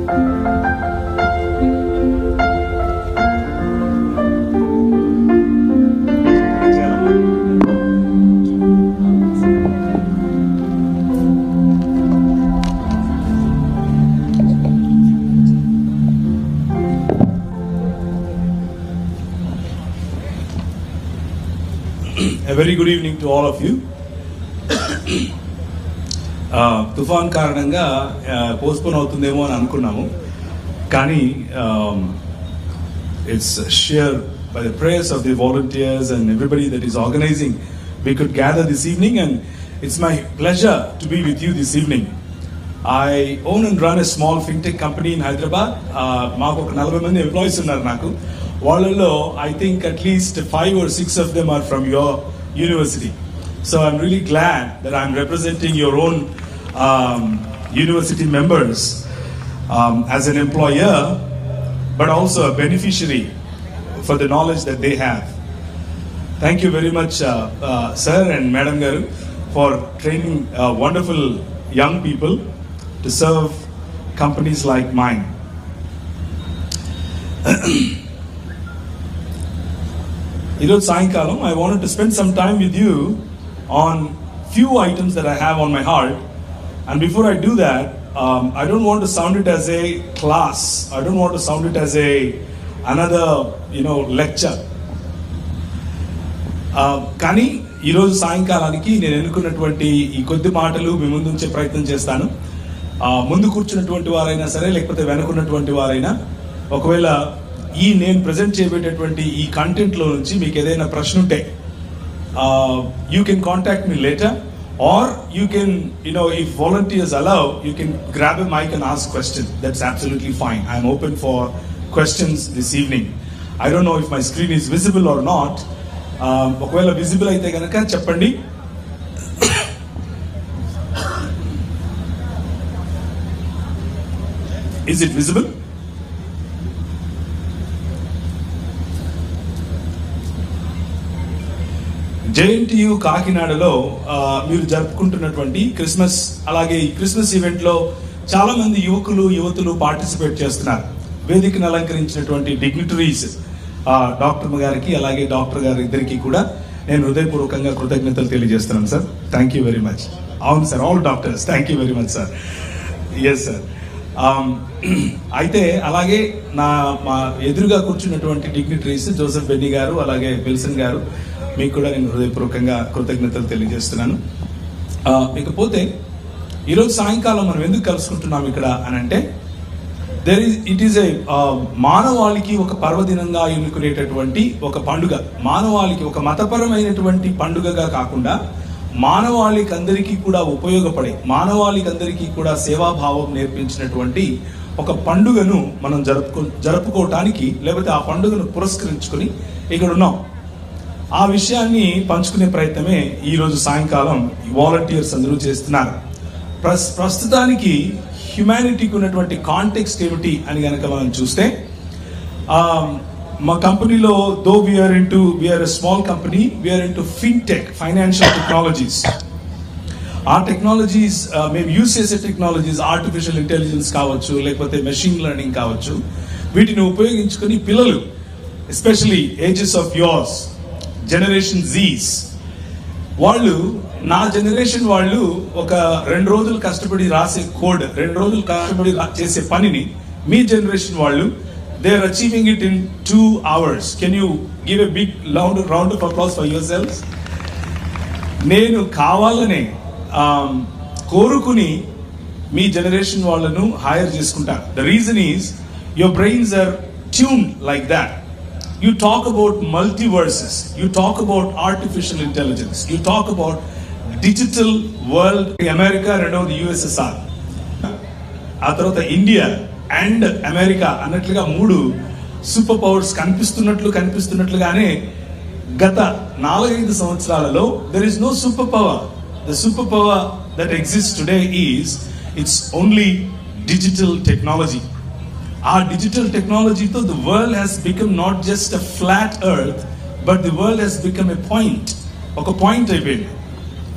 A very good evening to all of you. తుఫాన్ కారణంగా postpone అవుతుందేమో అని అనుకున్నాము, కానీ it's sheer by the prayers of the volunteers and everybody that is organizing, we could gather this evening, and it's my pleasure to be with you this evening. I own and run a small fintech company in Hyderabad. మాకు ఒక 40 మంది employees ఉన్నారు. నాకు వాళ్ళలో I think at least 5 or 6 of them are from your university. So I'm really glad that I'm representing your own university members as an employer, but also a beneficiary for the knowledge that they have. Thank you very much, sir and Madam Garu, for training wonderful young people to serve companies like mine. Iroj Sayankalam, I wanted to spend some time with you on few items that I have on my heart. And before I do that, I don't want to sound it as a class. I don't want to sound it as another, lecture. కానీ ఈరోజు సాయంకాలానికి నేను ఎన్నుకున్నటువంటి ఈ కొద్ది మాటలు మీ ముందు ఉంచే ప్రయత్నం చేస్తాను. ముందు కూర్చున్నటువంటి వారైనా సరే, లేకపోతే వెనుకున్నటువంటి వారైనా, ఒకవేళ నేను ప్రజెంట్ చేయబోయేటటువంటి ఈ కంటెంట్లో నుంచి మీకు ఏదైనా ప్రశ్న ఉంటే, you can contact me later, or you can, if volunteers allow, you can grab a mic and ask questions. That's absolutely fine. I'm open for questions this evening. I don't know if my screen is visible or not. ఒకవేళ visible అయితే కనుక చెప్పండి. Is it visible? JNTU కాకినాడలో మీరు జరుపుకుంటున్నటువంటి Christmas, అలాగే ఈ Christmas event లో చాలా మంది యువతులు పార్టిసిపేట్ చేస్తున్నారు. వేదికను అలంకరించినటువంటి డిగ్నిటరీస్ డాక్టర్ గారికి, అలాగే డాక్టర్ గారి ఇద్దరికి కూడా నేను హృదయపూర్వకంగా కృతజ్ఞతలు తెలియజేస్తున్నాను sir. Thank you very much. అవును sir, all doctors, thank you very much sir. Yes sir. అయితే అలాగే మా ఎదురుగా కూర్చున్నటువంటి డిగ్నిటరీస్ జోసెఫ్ బెన్నీ గారు, అలాగే విల్సన్ గారు, మీకు కూడా నేను హృదయపూర్వకంగా కృతజ్ఞతలు తెలియజేస్తున్నాను. ఇకపోతే ఈరోజు సాయంకాలం మనం ఎందుకు కలుసుకుంటున్నాం ఇక్కడ అని అంటే, ఇట్ ఈస్ ఏ మానవాళికి ఒక పర్వదినంగా ఎన్నుకునేటటువంటి ఒక పండుగ. మానవాళికి ఒక మతపరమైనటువంటి పండుగగా కాకుండా మానవాళికి అందరికీ కూడా ఉపయోగపడే, మానవాళికి అందరికీ కూడా సేవాభావం నేర్పించినటువంటి ఒక పండుగను మనం జరుపుకోవటానికి, లేకపోతే ఆ పండుగను పురస్కరించుకొని ఇక్కడ ఉన్నాం. ఆ విషయాన్ని పంచుకునే ప్రయత్నమే ఈరోజు సాయంకాలం వాలంటీర్స్ అందరూ చేస్తున్నారు. ప్రస్తుతానికి హ్యుమానిటీకి ఉన్నటువంటి కాంటెక్స్ట్ ఏమిటి అని కనుక మనం చూస్తే, మా కంపెనీలో we are a small company, we are into fintech, financial technologies. ఆ టెక్నాలజీస్ మేము యూజ్ చేసే టెక్నాలజీస్ ఆర్టిఫిషియల్ ఇంటెలిజెన్స్ కావచ్చు, లేకపోతే మెషిన్ లెర్నింగ్ కావచ్చు, వీటిని ఉపయోగించుకొని పిల్లలు, especially ages of yours, generation Z's, వాళ్ళు, నా జనరేషన్ వాళ్ళు ఒక 2 రోజులు కష్టపడి రాసే కోడ్, 2 రోజులు కష్టపడి చేసే పనిని మీ జనరేషన్ వాళ్ళు they are achieving it in 2 hours. Can you give a big round of applause for yourselves? నేను కావాలనే కోరుకుని మీ జనరేషన్ వాళ్ళను హైర్ చేసుకుంటాను. The reason is your brains are tuned like that. You talk about multiverses, you talk about artificial intelligence, you talk about digital world. America రెండవది USSR, ఆ తర్వాత India and America అన్నట్లుగా 3 super powers కనిపిస్తున్నట్లుగానే గత 4-5 సంవత్సరాలలో there is no superpower. The superpower that exists today is it's only digital technology. Our digital technology, though, the world has become not just a flat earth, but the world has become a point. Okay, point అయిపోయింది.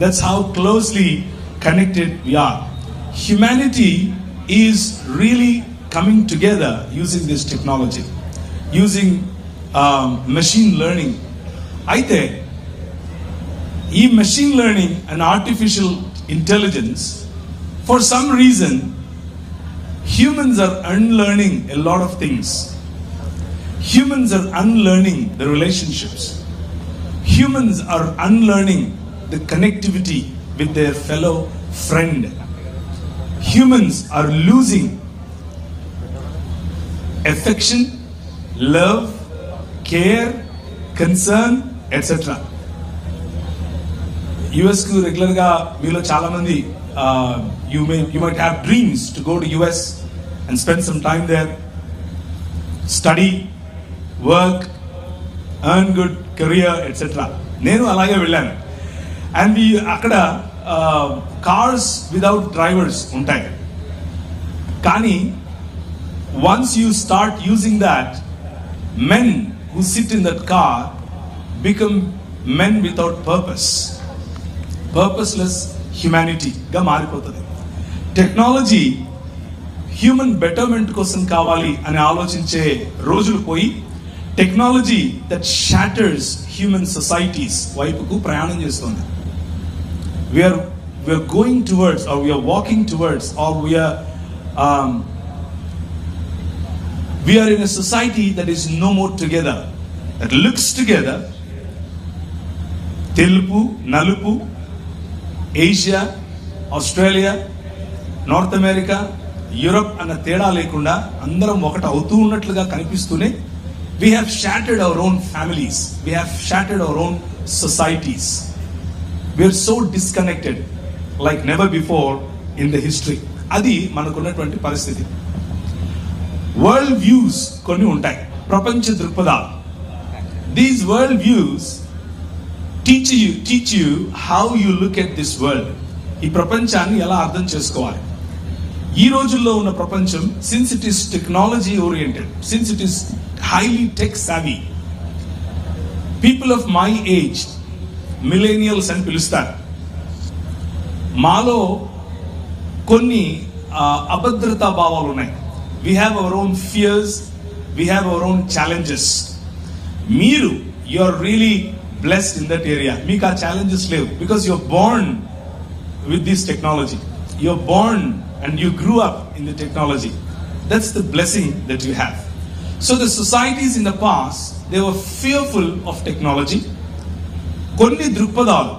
That's how closely connected we are. Humanity is really coming together using this technology, using machine learning. అయితే ఈ machine learning and artificial intelligence, for some reason humans are unlearning a lot of things. Humans are unlearning the relationships. Humans are unlearning the connectivity with their fellow friend. Humans are losing affection, love, care, concern, etc. US కు regular గా మీలో చాలా మంది you might have dreams to go to US and spend some time there, study, work, earn good career, etc. నేను అలాగే వెళ్ళాను. And అక్కడ cars without drivers ఉంటాయి. కానీ once you start using that, men who sit in that car become men without purpose, purposeless హ్యుమానిటీగా మారిపోతుంది. Technology human betterment కోసం కావాలి అని ఆలోచించే రోజులు పోయి టెక్నాలజీ దట్ షాటర్స్ హ్యూమన్ సొసైటీస్ వైపుకు ప్రయాణం చేస్తుంది. We are going towards, or we are walking towards, or we are in a society that is no more together, that looks together. Telugu, Nalupu, Asia, Australia, North America, Europe అన్న తేడా లేకుండా అందరం ఒకటి అవుతూ ఉన్నట్లుగా కనిపిస్తూనే we have shattered our own families, we have shattered our own societies. We are so disconnected like never before in the history. అది మనకున్నటువంటి పరిస్థితి. వరల్డ్ వ్యూస్ కొన్ని ఉంటాయి, ప్రపంచ దృక్పథాలు. These world views teach you how you look at this world. ఈ ప్రపంచాన్ని ఎలా అర్థం చేసుకోవాలి. ఈ రోజుల్లో ఉన్న ప్రపంచం, since it is technology oriented, since it is highly tech savvy, people of my age, millennials అని పిలుస్తారు. మాలో కొన్ని అభద్రతా భావాలు ఉన్నాయి. We have our own fears, we have our own challenges. మీరు you are really blessed in that area. మీకు ఆ ఛాలెంజెస్ లేవు, because you are born with this technology. You are born and you grew up in the technology. That's the blessing that you have. So the societies in the past, they were fearful of technology. కొన్ని దృక్పథాలు,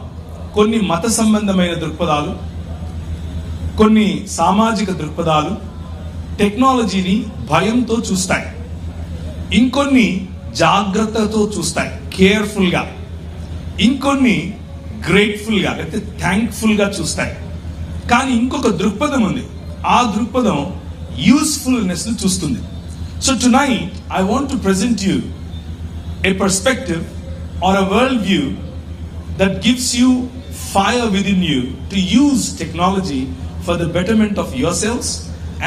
కొన్ని మత సంబంధమైన దృక్పథాలు, కొన్ని సామాజిక దృక్పథాలు టెక్నాలజీని భయంతో చూస్తాయి. ఇంకొన్ని జాగ్రత్తతో చూస్తాయి, కేర్ఫుల్గా. ఇంకొన్ని గ్రేట్ఫుల్గా లేకపోతే థ్యాంక్ఫుల్గా చూస్తాయి. కానీ ఇంకొక దృక్పథం ఉంది, ఆ దృక్పథం యూస్ఫుల్నెస్ చూస్తుంది. So tonight I want to present you A perspective or a world view that gives you fire within you to use technology for the betterment of yourselves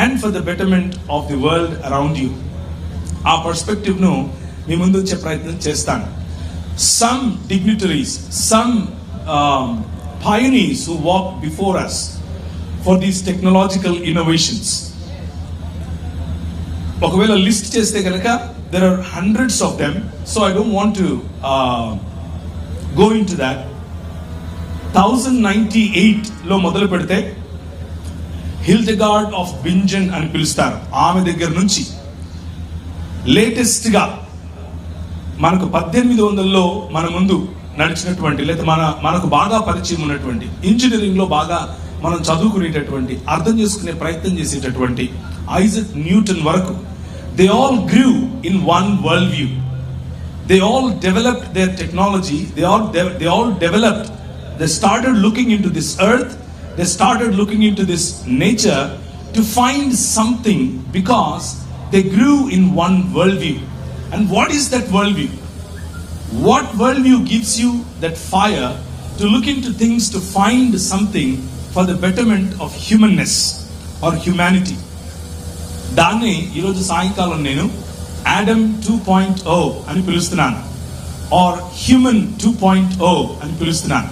and for the betterment of the world around you. Our perspective nu మీ ముందు వచ్చే ప్రయత్నం చేస్తాను. Some dignitaries, some pioneers who walked before us for these technological innovations. ఒకవేళ list చేస్తే కనుక there are hundreds of them, so I don't want to go into that. 1098 లో మొదలు పెడితే హిల్డెగార్డ్ ఆఫ్ బింజన్ అని పిలుస్తారు. ఆమె దగ్గర నుంచి లేటెస్ట్ గా మనకు 1800లో మన ముందు నడిచినటువంటి, లేదా మనకు బాగా పరిచయం ఉన్నటువంటి, ఇంజనీరింగ్ లో బాగా మనం చదువుకునేటటువంటి, అర్థం చేసుకునే ప్రయత్నం చేసేటటువంటి ఐజక్ న్యూటన్ వరకు, they all grew in one worldview. They all developed their technology. They all developed. They started looking into this earth. They started looking into this nature to find something, because they grew in one worldview. And what is that worldview? What worldview gives you that fire to look into things, to find something for the betterment of humanness or humanity? దాన్ని ఈరోజు సాయంకాలం నేను Adam 2.0 అని పిలుస్తున్నాను, are human 2.0 అని పిలుస్తున్నాను.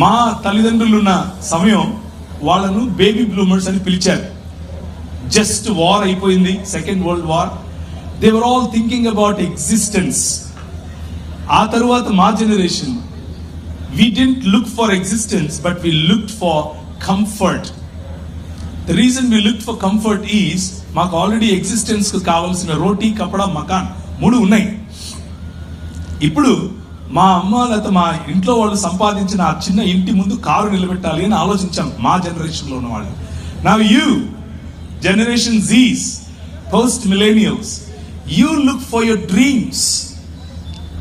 మా తల్లిదండ్రులున్న సమయం వాళ్ళను బేబీ బ్లూమర్స్ అని పిలిచారు. జస్ట్ వార్ అయిపోయింది, second world war. They were all thinking about existence. ఆ తరువాత మా generation, we didn't look for existence, but we looked for comfort. The reason we looked for comfort is మాకు ఆల్రెడీ ఎగ్జిస్టెన్స్ కు కావాల్సిన రోటీ, కపడా, మకాన్ 3 ఉన్నాయి. ఇప్పుడు మా అమ్మ లేకపోతే మా ఇంట్లో వాళ్ళు సంపాదించిన ఆ చిన్న ఇంటి ముందు కారు నిలబెట్టాలి అని ఆలోచించాం మా జనరేషన్లో ఉన్న వాళ్ళు. Now you, Generation Z's, post millennials, you look for your dreams.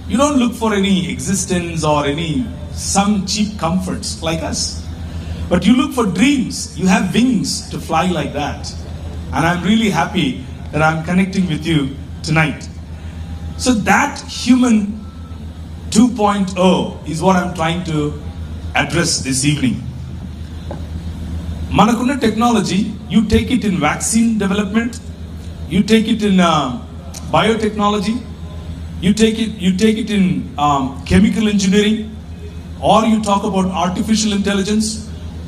You don't look for any existence or some cheap comforts like us, but you look for dreams. You have wings to fly like that, and I'm really happy that I'm connecting with you tonight. So that human 2.0 is what I'm trying to address this evening. Manakunna technology, you take it in vaccine development, you take it in biotechnology, you take it in chemical engineering, or you talk about artificial intelligence,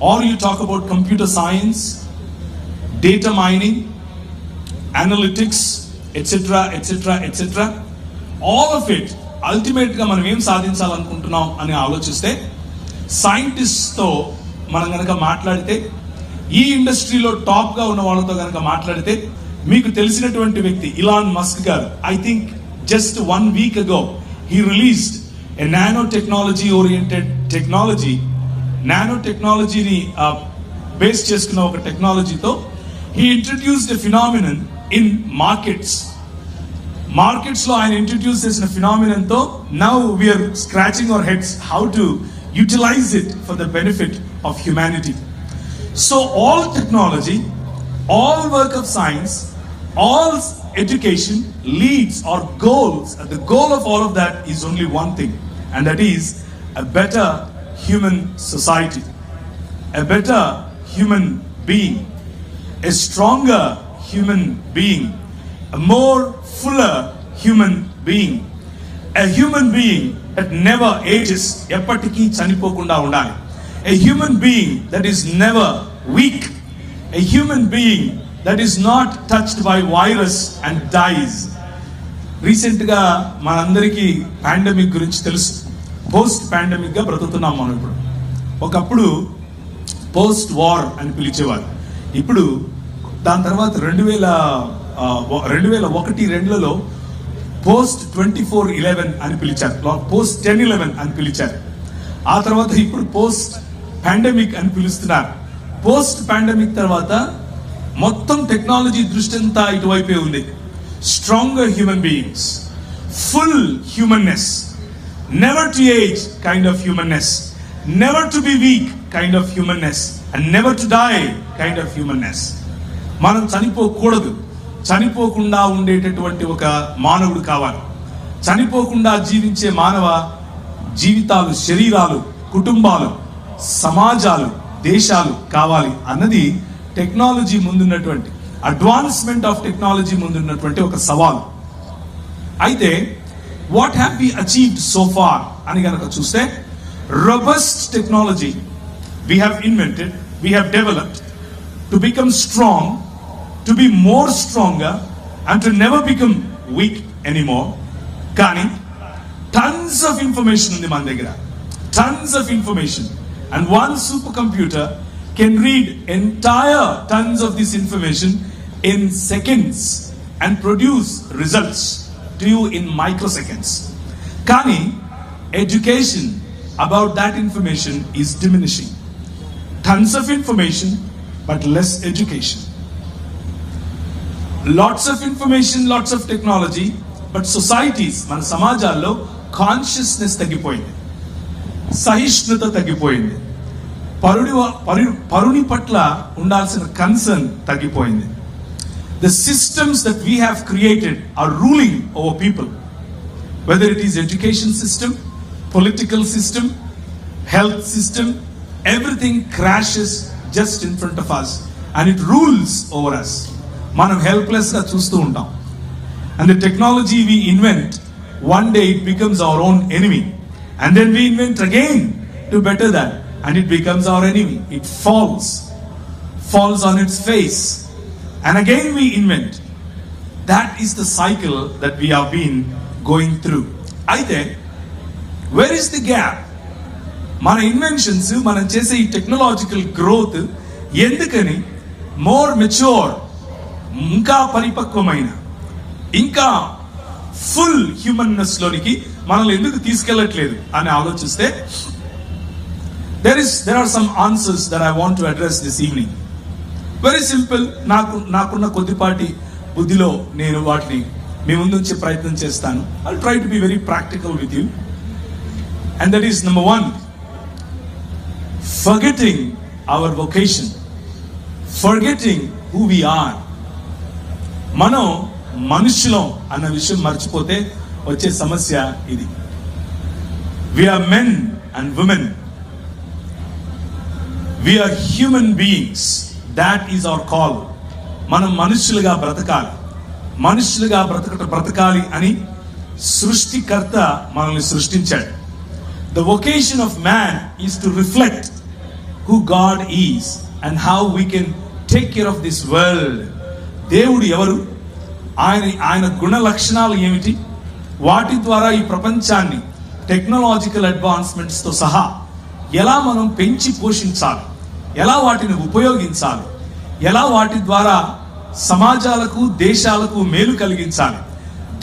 or you talk about computer science, data mining, analytics, etc., etc., etc. All of it ultimately గా మనం ఏం సాధించాలనుకుంటున్నాం అని ఆలోచిస్తే, scientist తో మనం గనక మాట్లాడితే, ఈ ఇండస్ట్రీలో టాప్ గా ఉన్న వాళ్ళతో గనక మాట్లాడితే, మీకు తెలిసినటువంటి వ్యక్తి ఇలాన్ మస్క్ గారు, I think just 1 week ago he released a nanotechnology oriented technology. Nanotechnology ni base cheskuన్న ఒక టెక్నాలజీ తో he introduced a phenomenon in markets లో ఆయన ఇంట్రడ్యూస్ చేసిన ఫినామినన్ తో now we are scratching our heads how to utilize it for the benefit of humanity. So all technology, all work of science, all education leads or goals, and the goal of all of that is only one thing, and that is a better human society, a better human being, a stronger human being, a more fuller human being, a human being that never ages, eppatiki chanipokunda undali, a human being that is never weak, a human being that is not touched by virus and dies. Recent గా మనందరికీ pandemic గురించి తెలుసు. Post pandemic గా బ్రతుకుతున్నాం మనం. ఇప్పుడు ఒకప్పుడు post war అని పిలిచేవారు. ఇప్పుడు దాని తర్వాత 2001-2లో పోస్ట్ 24/11 అని పిలిచారు, పోస్ట్ 10/11 అని పిలిచారు. ఆ తర్వాత ఇప్పుడు పోస్ట్ పాండమిక్ అని పిలుస్తున్నారు. పోస్ట్ పాండమిక్ తర్వాత మొత్తం టెక్నాలజీ దృష్టి అంతా ఇటువైపే ఉంది. Stronger human beings, full humanness, never to age kind of humanness, never to be weak kind of humanness, and never to die kind of humanness. మనం చనిపోకూడదు, చనిపోకుండా ఉండేటటువంటి ఒక మానవుడు కావాలి. చనిపోకుండా జీవించే మానవ జీవితాలు, శరీరాలు, కుటుంబాలు, సమాజాలు, దేశాలు కావాలి అన్నది టెక్నాలజీ ముందున్నటువంటి, అడ్వాన్స్మెంట్ ఆఫ్ టెక్నాలజీ ముందున్నటువంటి ఒక సవాల్. అయితే what have we achieved so far అని కనుక చూస్తే, robust technology we have invented, we have developed to become strong, to be more stronger, and to never become weak anymore. Kani tons of information undi man daggara, tons of information, and one supercomputer can read entire tons of this information in seconds and produce results to you in microseconds. Kani education about that information is diminishing. Tons of information but less education. Lots of information, lots of technology, but societies, మన సమాజాల్లో consciousness తగ్గిపోయింది, సహిష్ణుత తగ్గిపోయింది, పరుని పట్ల ఉండాల్సిన concern తగ్గిపోయింది. The systems that we have created are ruling over people, whether it is education system, political system, health system, everything crashes just in front of us and it rules over us. మనం helpless గా చూస్తూ ఉంటాం. And the technology we invent, one day it becomes our own enemy, and then we invent again to better that, and it becomes our enemy. It falls on its face. and again we invent. That is the cycle that we have been going through. Aithe, where is the gap? Mana inventions, మనం చేసే ఈ technological growth ఎందుకని more mature, ఇంకా పరిపక్వమైన, ఇంకా full humanness లోనికి మనల్ని ఎందుకు తీసుకెళ్ళట్లేదు అని ఆలోచిస్తే there are some answers that I want to address this evening. Very simple. నాకున్న కొద్దిపాటి బుద్ధిలో నేను వాటిని మీ ముందు ఉంచే ప్రయత్నం చేస్తాను. I'll try to be very practical with you. And that is number 1, forgetting our vocation, forgetting who we are. మనం మనుషులం అన్న విషయం మర్చిపోతే వచ్చే సమస్య ఇది. We are men and women. We are human beings. That is our call. మనం మనుషులుగా బ్రతకాలి, మనుషులుగా బ్రతకాలి అని సృష్టికర్త మనల్ని సృష్టించాడు. The vocation of man is to reflect who God is and how we can take care of this world. దేవుడు ఎవరు, ఆయన గుణ లక్షణాలు ఏమిటి, వాటి ద్వారా ఈ ప్రపంచాన్ని టెక్నాలజికల్ అడ్వాన్స్మెంట్స్ తో సహా ఎలా మనం పెంచి పోషించాలి, ఎలా వాటిని ఉపయోగించాలి, ఎలా వాటి ద్వారా సమాజాలకు దేశాలకు మేలు కలిగించాలి.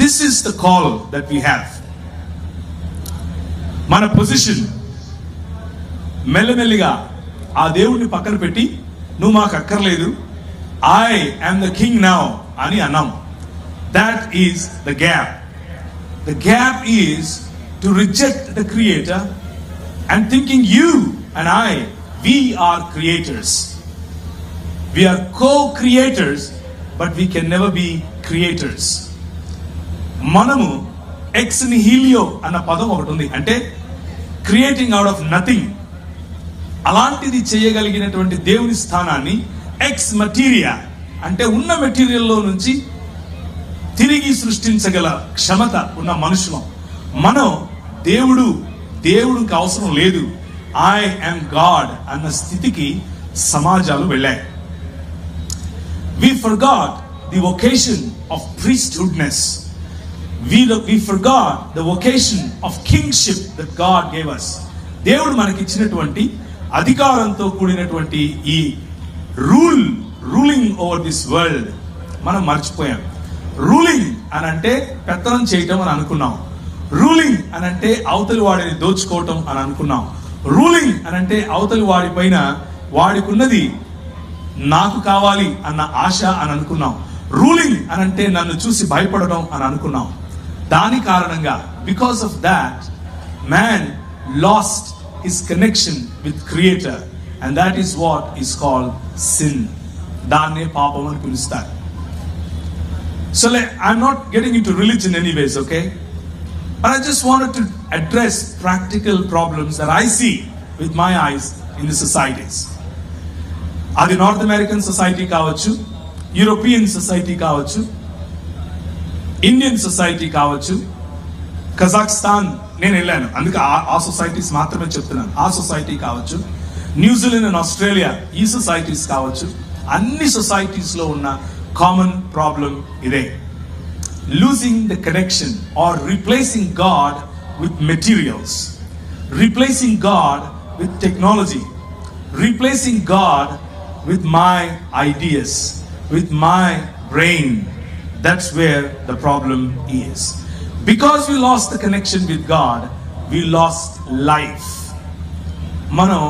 This is the call that we have. మన పొజిషన్ మెల్లమెల్లిగా ఆ దేవుడిని పక్కన పెట్టి నువ్వు మాకు అక్కర్లేదు, I am the king now అని అన్నాం. That is the gap. The gap is to reject the creator and thinking you and I, we are creators. We are co-creators, but we can never be creators. మనము ex nihilo అన్న పదం ఒకటి ఉంది, అంటే creating out of nothing. అలాంటిది చేయగలిగినటువంటి దేవుని స్థానాన్ని ఎక్స్ మటీరియా, అంటే ఉన్న మెటీరియల్లో నుంచి తిరిగి సృష్టించగల క్షమత ఉన్న మనుషులం మనం. దేవుడికి అవసరం లేదు, ఐ యామ్ గాడ్ అన్న స్థితికి సమాజాలు వెళ్ళాయి. We forgot the vocation of priesthoodness. We forgot the vocation of kingship that God gave us. దేవుడు మనకి ఇచ్చినటువంటి అధికారంతో కూడినటువంటి ఈ రూలింగ్ ఓవర్ దిస్ వరల్డ్ మనం మర్చిపోయాం. రూలింగ్ అని అంటే పెత్తనం చేయటం అని అనుకున్నాం. రూలింగ్ అని అంటే అవతలి వాడిని దోచుకోవటం అని అనుకున్నాం. రూలింగ్ అని అంటే అవతలి వాడి పైన వాడికున్నది నాకు కావాలి అన్న ఆశ అని అనుకున్నాం. రూలింగ్ అని అంటే నన్ను చూసి భయపడటం అని అనుకున్నాం. దాని కారణంగా because of that man lost his connection with creator, and that is what is called sin. దాన్నే పాపం అని పిలుస్తారు. So I'm not getting into religion anyways, okay? But I just wanted to address practical problems that I see with my eyes in the societies. అది north American society కావచ్చు, European society కావచ్చు, Indian society కావచ్చు, Kazakhstan నేను వెళ్ళాను అందుకే ఆ societies మాత్రమే చెప్తున్నాను. ఆ సొసైటీ కావచ్చు, న్యూజిలాండ్ అండ్ ఆస్ట్రేలియా ఈ సొసైటీస్ కావచ్చు, అన్ని సొసైటీస్ లో ఉన్న కామన్ ప్రాబ్లం ఇదే. Losing the connection or replacing God with materials, replacing God with technology, replacing God with my ideas, with my brain. That's where the problem is. Because we lost the connection with God, we lost life. మనం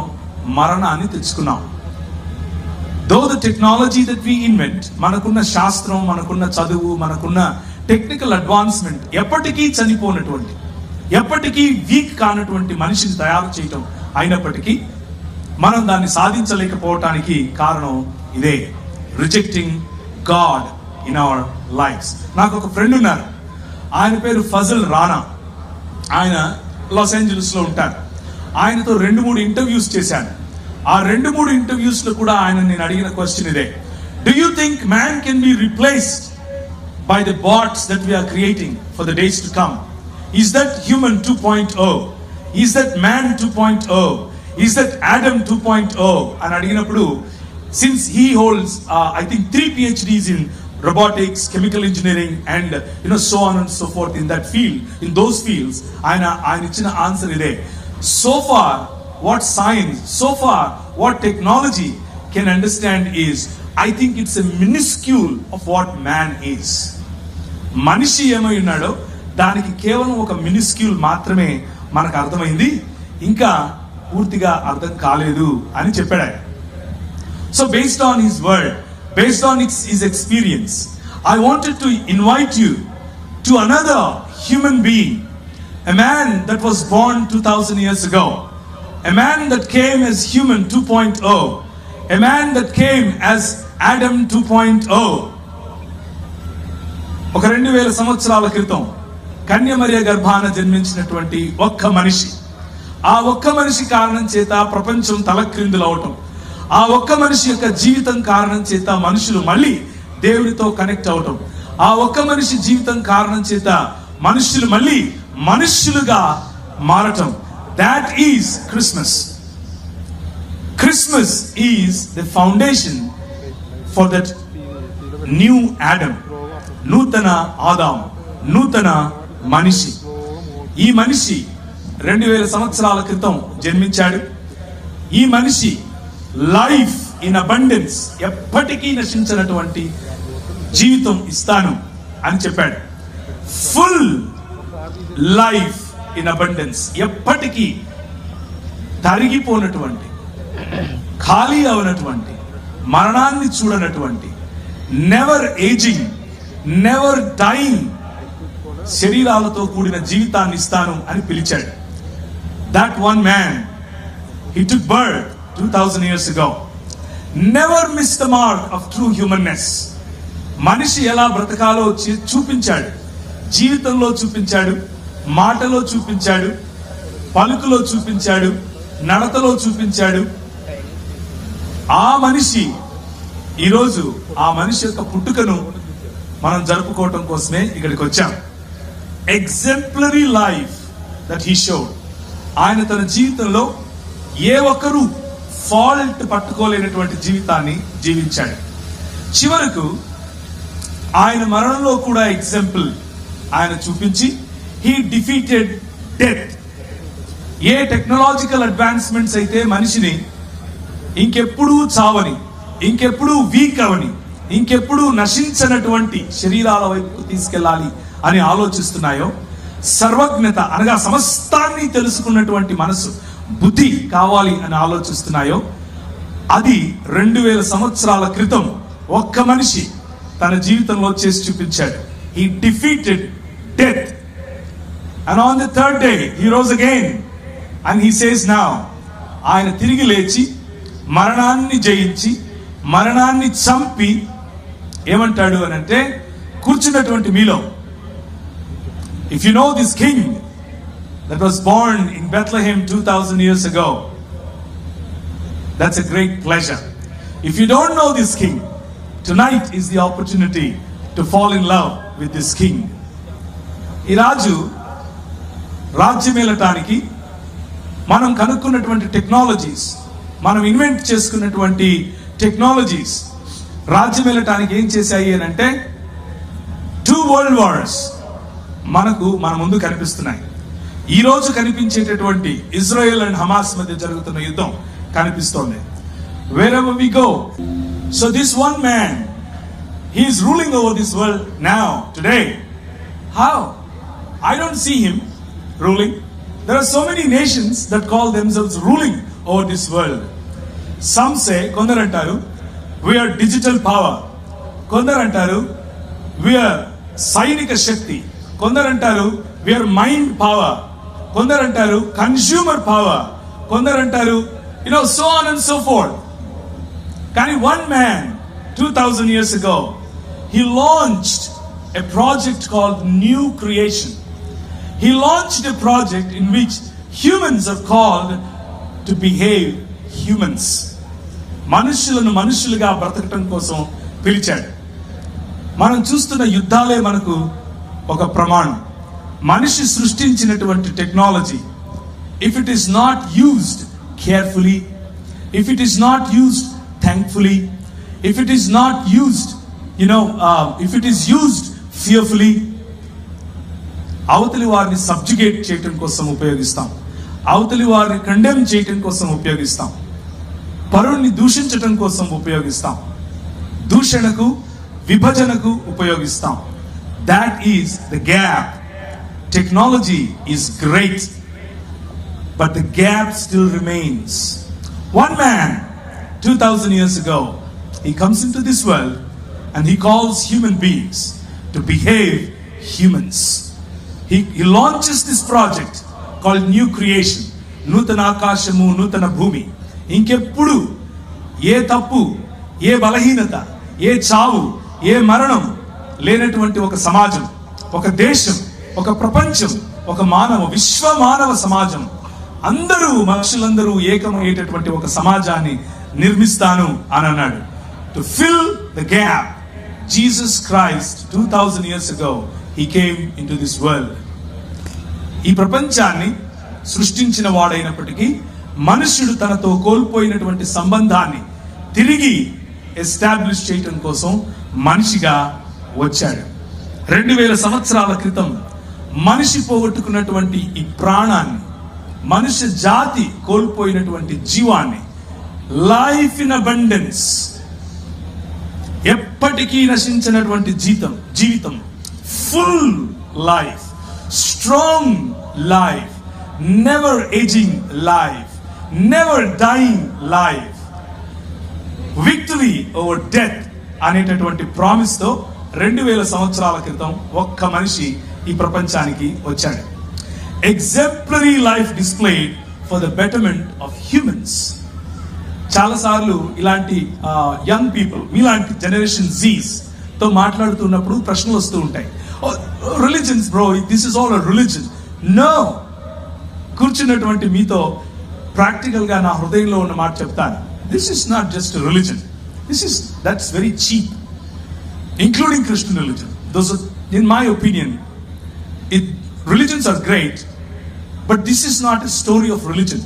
మరణాన్ని తెచ్చుకున్నాం. Though the technology that we invent, మనకున్న శాస్త్రం, మనకున్న చదువు, మనకున్న technical advancement ఎప్పటికీ చనిపోనటువంటి, ఎప్పటికీ వీక్ కానటువంటి మనిషిని తయారు చేయటం అయినప్పటికీ మనం దాన్ని సాధించలేకపోవటానికి కారణం ఇదే, rejecting God in our lives. నాకు ఒక ఫ్రెండ్ ఉన్నారు, ఆయన పేరు ఫజల్ రానా. ఆయన లాస్ ఏంజల్స్ లో ఉంటారు. ఆయనతో 2-3 ఇంటర్వ్యూస్ చేశాను. ఆ 2-3 ఇంటర్వ్యూస్ లో కూడా ఆయన నేను అడిగిన క్వశ్చన్ ఇదే: do you think man can be replaced by the bots that we are creating for the days to come? Is that human 2.0? Is that man 2.0? Is that Adam 2.0 అని అడిగినప్పుడు since he holds I think 3 PhDs in robotics, chemical engineering, and so on and so forth in that field, in those fields, ఆయన ఇచ్చిన answer ఇదే. So far what science, so far what technology can understand is, I think it's a minuscule of what man is. మనిషి ఏమై ఉన్నాడో దానికి కేవలం ఒక minuscule మాత్రమే మనకు అర్థమైంది, ఇంకా పూర్తిగా అర్థం కాలేదు అని చెప్పాడు ఆయన. So based on his word, based on his experience, I wanted to invite you to another human being, a man that was born 2000 years ago, a man that came as human 2.0, a man that came as Adam 2.0. ఒక 2000 సంవత్సరాల క్రితం కన్యమరియ గర్భాన జన్మించినటువంటి ఒక్క మనిషి, ఆ ఒక్క మనిషి కారణం చేత ప్రపంచం తలక్రిందులవటం, ఆ ఒక్క మనిషి యొక్క జీవితం కారణం చేత మనుషులు మళ్ళీ దేవునితో కనెక్ట్ అవటం, ఆ ఒక్క మనిషి జీవితం కారణం చేత మనుషులు మళ్ళీ మనుషులుగా మారటం, that is Christmas. Christmas is the foundation for that new Adam, నూతన ఆదాము, నూతన మనిషి. ఈ మనిషి 2000 సంవత్సరాల క్రితం జన్మించాడు. ఈ మనిషి లైఫ్ ఇన్ అబండెన్స్, ఎప్పటికీ నశించినటువంటి జీవితం ఇస్తాను అని చెప్పాడు. ఫుల్ లైఫ్ ఇన్ అబండెన్స్, ఎప్పటికీ తరిగిపోనటువంటి, ఖాళీ అవనటువంటి, మరణాన్ని చూడనటువంటి, నెవర్ ఏజింగ్, నెవర్ డైయింగ్ శరీరాలతో కూడిన జీవితాన్ని ఇస్తాను అని పిలిచాడు. That one man, he took birth 2000 years ago, never missed the mark of true humanness. మనిషి ఎలా బ్రతకాలో చూపించాడు, జీవితంలో చూపించాడు, మాటలో చూపించాడు, పలుకులో చూపించాడు, నడతలో చూపించాడు. ఆ మనిషి ఈరోజు, ఆ మనిషి యొక్క పుట్టుకను మనం జరుపుకోవటం కోసమే ఇక్కడికి వచ్చాం. Exemplary life that he showed. ఆయన తన జీవితంలో ఏ ఒక్కరూ ఫాల్ట్ పట్టుకోలేనటువంటి జీవితాన్ని జీవించాడు. చివరకు ఆయన మరణంలో కూడా ఎగ్జాంపుల్ ఆయన చూపించి, he defeated death. A technological advancements అయితే మనిషిని ఇంకెప్పుడూ చావని, ఇంకెప్పుడూ వీక్ అవని, ఇంకెప్పుడు నశించనటువంటి శరీరాల వైపు తీసుకెళ్ళాలి అని ఆలోచిస్తున్నాయో, సర్వజ్ఞత అనగా సమస్తాన్ని తెలుసుకున్నటువంటి మనసు, బుద్ధి కావాలి అని ఆలోచిస్తున్నాయో, అది 2000 సంవత్సరాల క్రితం ఒక్క మనిషి తన జీవితంలో చేసి చూపించాడు. He defeated death, and on the third day he rose again, and he says now, ఆయన తిరిగి లేచి మరణాన్ని జయించి, మరణాన్ని చంపి ఏమంటాడు అని అంటే, కూర్చున్నటువంటి మీలో, if you know this king that was born in Bethlehem 2000 years ago, that's a great pleasure. If you don't know this king, tonight is the opportunity to fall in love with this king. ఈ రాజు రాజ్యమేలటానికి మనం కనుక్కున్నటువంటి technologies, మనం invent చేసుకున్నటువంటి technologies రాజ్యమేలటానికి ఏం చేశాయి అని అంటే, 2 world wars మన ముందు కనిపిస్తున్నాయి. ఈ రోజు కనిపించేటటువంటి ఇజ్రాయెల్ అండ్ హమాస్ మధ్య జరుగుతున్న యుద్ధం కనిపిస్తోంది. wherever we go. So this one man, he is ruling over this world now, today. How? I don't see him ruling. There are so many nations that call themselves ruling over this world. Some say, కొందరు అంటారు, we are digital power. కొందరు అంటారు, we are సైనిక శక్తి. కొందరు అంటారు, we are mind power. కొందరు అంటారు, consumer power. కొందరు అంటారు, so on and so forth. కానీ one man 2000 years ago, he launched a project called New Creation. He launched a project in which humans are called to behave humans. మనుషులను మనుషులుగా బ్రతకటం కోసం పిలిచాడు. మనం చూస్తున్న యుద్ధాలే మనకు ఒక ప్రమాణం. మనిషి సృష్టించినటువంటి technology, if it is not used carefully, if it is not used thankfully, if it is not used, if it is used fearfully, అవతలి వారిని సబ్జుగేట్ చేయటం కోసం ఉపయోగిస్తాం, అవతలి వారిని కండెమ్ చేయటం కోసం ఉపయోగిస్తాం, పరుణ్ణి దూషించటం కోసం ఉపయోగిస్తాం, దూషణకు విభజనకు ఉపయోగిస్తాం. That is the gap. Technology is great, but the gap still remains. One man 2000 years ago, he comes into this world and he calls human beings to behave humans. He launches this project called New Creation. నూతన ఆకాశము, నూతన భూమి. ఇంకెప్పుడు ఏ తప్పు, ఏ బలహీనత, ఏ చావు, ఏ మరణం లేనటువంటి ఒక సమాజం, ఒక దేశం, ఒక ప్రపంచం, ఒక విశ్వ మానవ సమాజం, అందరూ మనుషులందరూ ఏకమయ్యేటటువంటి ఒక సమాజాన్ని నిర్మిస్తాను అని అన్నాడు. To fill the gap, Jesus Christ 2000 years ago he came into this world. ఈ ప్రపంచాన్ని సృష్టించిన వాడైనప్పటికీ మనుష్యుడు తనతో కోల్పోయినటువంటి సంబంధాన్ని తిరిగి ఎస్టాబ్లిష్ చేయడం కోసం మనిషిగా వచ్చాడు. 2000 సంవత్సరాల క్రితం మనిషి పోగొట్టుకున్నటువంటి ఈ ప్రాణాన్ని, మనుష్య జాతి కోల్పోయినటువంటి జీవాన్ని, లైఫ్ ఇన్ అబండెన్స్, ఎప్పటికీ నశించినటువంటి జీవితం, full life, strong life, never aging life, never dying life, victory over death అనేటటువంటి ప్రామిస్ తో 2000 సంవత్సరాల క్రితం ఒక్క మనిషి ఈ ప్రపంచానికి వచ్చాడు. Exemplary life displayed for the betterment of humans. చాలాసార్లు ఇలాంటి యంగ్ పీపుల్, మీలాంటి జనరేషన్ జీస్ తో మాట్లాడుతున్నప్పుడు ప్రశ్నలు వస్తూ ఉంటాయి. Religions bro, this is all a religion. No, కూర్చున్నటువంటి మీతో ప్రాక్టికల్ గా నా హృదయంలో ఉన్న మాట చెప్తాను. This is not just religion. That's very cheap, including Christian religion. Those are, in my opinion, religions are great, but this is not a story of religion.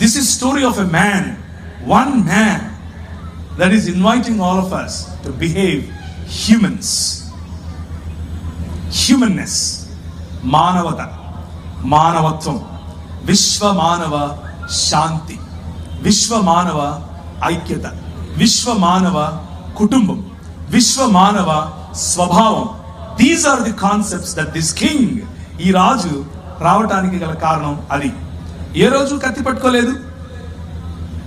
This is story of a man, one man, that is inviting all of us to behave humans. Humanness, మానవత, మానవత్వం, విశ్వ మానవ శాంతి, విశ్వ మానవ ఐక్యత, విశ్వ మానవ కుటుంబం, విశ్వ మానవ స్వభావం. These are the concepts that this king, ఈ రాజు రావటానికి గల కారణం అది. ఏ రోజు కత్తి పట్టుకోలేదు.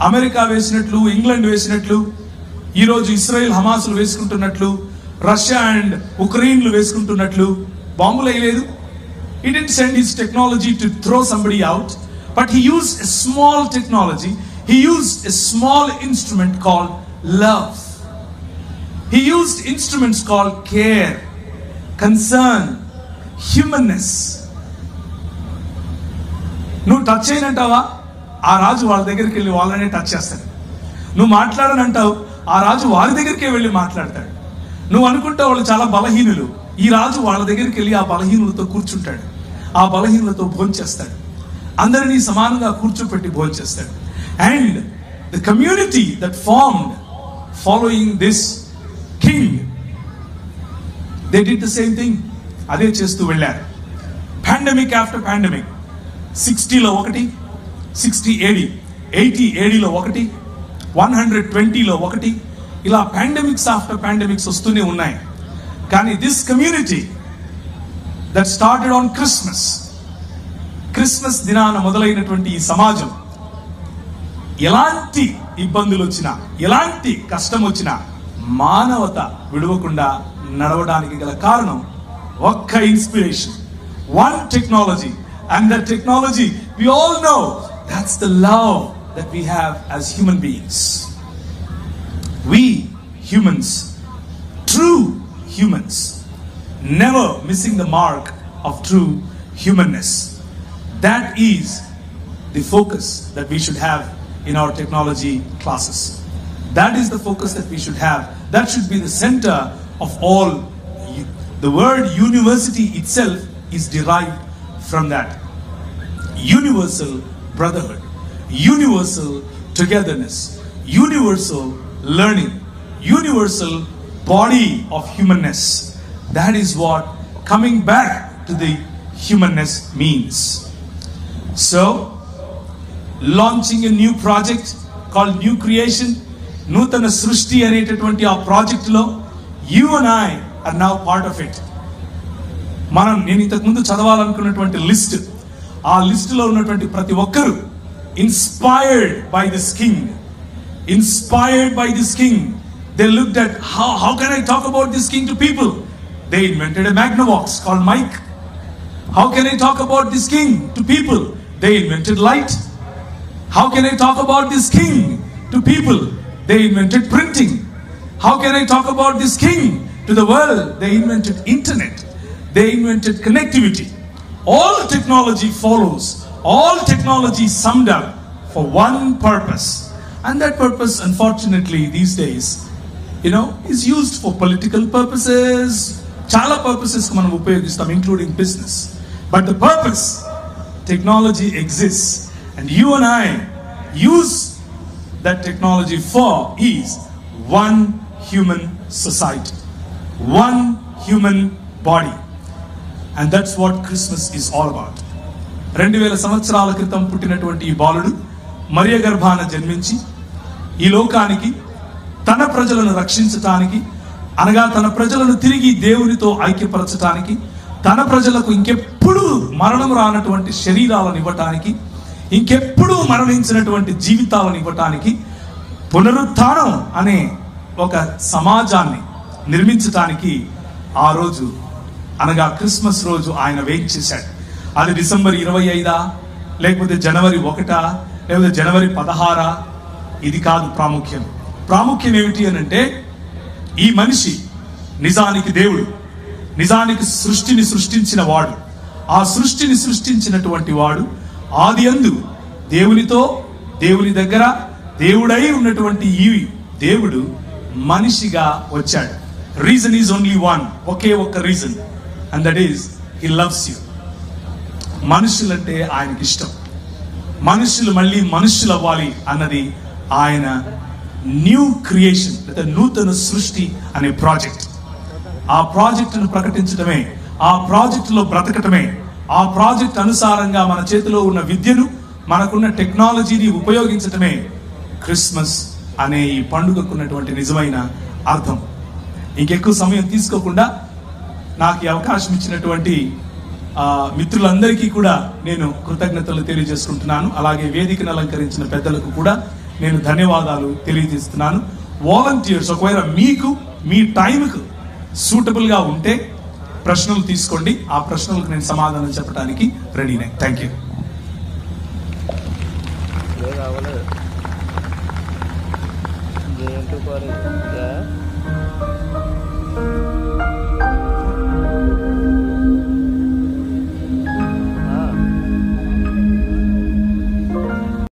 అమెరికా వేసినట్లు, ఇంగ్లాండ్ వేసినట్లు, ఈరోజు ఇస్రాయెల్ హమాసులు వేసుకుంటున్నట్లు, రష్యా అండ్ ఉక్రెయిన్లు వేసుకుంటున్నట్లు బాంబులు వేయలేదు. He didn't send his technology to throw somebody out, but he used a small technology. He used a small instrument called love. He used instruments called care, concern, humanness. నువ్వు touch చేయనంటావా, ఆ రాజు వాళ్ళ దగ్గరికి వెళ్ళి వాళ్ళనే touch చేస్తాడు. నువ్వు మాట్లాడనంటావు, ఆ రాజు వారి దగ్గరికే వెళ్ళి మాట్లాడతాడు. నువ్వు అనుకుంటావు వాళ్ళు చాలా బలహీనులు, ఈ రాజు వాళ్ళ దగ్గరికి వెళ్ళి ఆ బలహీనులతో కూర్చుంటాడు, ఆ బలహీనులతో భోంచేస్తాడు, అందరినీ సమానంగా కూర్చోపెట్టి భోంచేస్తాడు. And the community that formed following this king, they did the same thing. అదే చేస్తూ వెళ్ళారు. పాండమిక్ ఆఫ్టర్ పాండమిక్, 60లో ఒకటి, 60 AD, 80 ADలో ఒకటి, 120లో ఒకటి, ఇలా పాండమిక్స్ ఆఫ్టర్ పాండమిక్స్ వస్తూనే ఉన్నాయి. కానీ this community that started on Christmas దినాన మొదలైనటువంటి ఈ సమాజం ఎలాంటి ఇబ్బందులు వచ్చినా, ఎలాంటి కష్టం వచ్చినా మానవత విడవకుండా నడవడానికి గల కారణం ఒక్క inspiration, one technology. And that technology, we all know, that's the love that we have as human beings. We humans, true humans, never missing the mark of true humanness. That is the focus that we should have in our technology classes. That is the focus that we should have. That should be the center of all. The word university itself is derived from that. Universal brotherhood, universal togetherness, universal learning, universal body of humanness. That is what coming back to the humanness means. So, launching a new project called New Creation, నూతన సృష్టి అనేటటువంటి ఆ project లో you and I are now part of it. నేను ఇంతకు ముందు చదవాలనుకున్నటువంటి list, ఆ list లో ఉన్నటువంటి ప్రతి ఒక్కరు inspired by this king, inspired by this king. They looked at how can I talk about this king to people? They invented a Magnavox called mic. How can I talk about this king to people? They invented light. How can I talk about this king to people? They invented printing. How can I talk about this king to the world? They invented internet. They invented connectivity. All technology follows. All technology summed up for one purpose. And that purpose, unfortunately, these days, is used for political purposes. Chala purposes manam upayogistam, including business. But the purpose, technology exists, and you and I use that technology for is one human society, one human body. And that's what Christmas is all about. 2000 సంవత్సరాల క్రితం పుట్టినటువంటి ఈ బాలుడు మరియ గర్భాన జన్మించి ఈ లోకానికి తన ప్రజలను రక్షించటానికి, అనగా తన ప్రజలను తిరిగి దేవునితో ఐక్యపరచటానికి, తన ప్రజలకు ఇంకెప్పుడు మరణం రానటువంటి శరీరాలను ఇవ్వటానికి, ఇంకెప్పుడు మరణించినటువంటి జీవితాలను ఇవ్వటానికి, పునరుత్థానం అనే ఒక సమాజాన్ని నిర్మించటానికి ఆ రోజు, అనగా క్రిస్మస్ రోజు ఆయన వెయిట్ చేశాడు. అది డిసెంబర్ 25 లేకపోతే జనవరి 1 లేకపోతే జనవరి 16, ఇది కాదు ప్రాముఖ్యం. ప్రాముఖ్యం ఏమిటి అని అంటే, ఈ మనిషి నిజానికి దేవుడు, నిజానికి సృష్టిని సృష్టించిన వాడు. ఆ సృష్టిని సృష్టించినటువంటి వాడు ఆదియందు దేవునితో, దేవుని దగ్గర దేవుడై ఉన్నటువంటి ఈ దేవుడు మనిషిగా వచ్చాడు. రీజన్ ఈజ్ ఓన్లీ వన్, ఒకే ఒక్క reason, and that is he loves you. మనుషులంటే ఆయనకి ఇష్టం. మనుషులు మళ్ళీ మనుషులు అవ్వాలి అన్నది ఆయన న్యూ క్రియేషన్ లేదా నూతన సృష్టి అనే ప్రాజెక్ట్. ఆ ప్రాజెక్టును ప్రకటించడమే, ఆ ప్రాజెక్టులో బ్రతకటమే, ఆ ప్రాజెక్ట్ అనుసారంగా మన చేతిలో ఉన్న విద్యను, మనకున్న టెక్నాలజీని ఉపయోగించటమే క్రిస్మస్ అనే ఈ పండుగకున్నటువంటి నిజమైన అర్థం. ఇంకెక్కువ సమయం తీసుకోకుండా నాకు ఈ అవకాశం ఇచ్చినటువంటి మిత్రులందరికీ కూడా నేను కృతజ్ఞతలు తెలియజేసుకుంటున్నాను. అలాగే వేదికను అలంకరించిన పెద్దలకు కూడా నేను ధన్యవాదాలు తెలియజేస్తున్నాను. వాలంటీర్స్, ఒకవేళ మీకు మీ టైంకు సూటబుల్గా ఉంటే ప్రశ్నలు తీసుకోండి. ఆ ప్రశ్నలకు నేను సమాధానం చెప్పడానికి రెడీనే. Thank you. Game to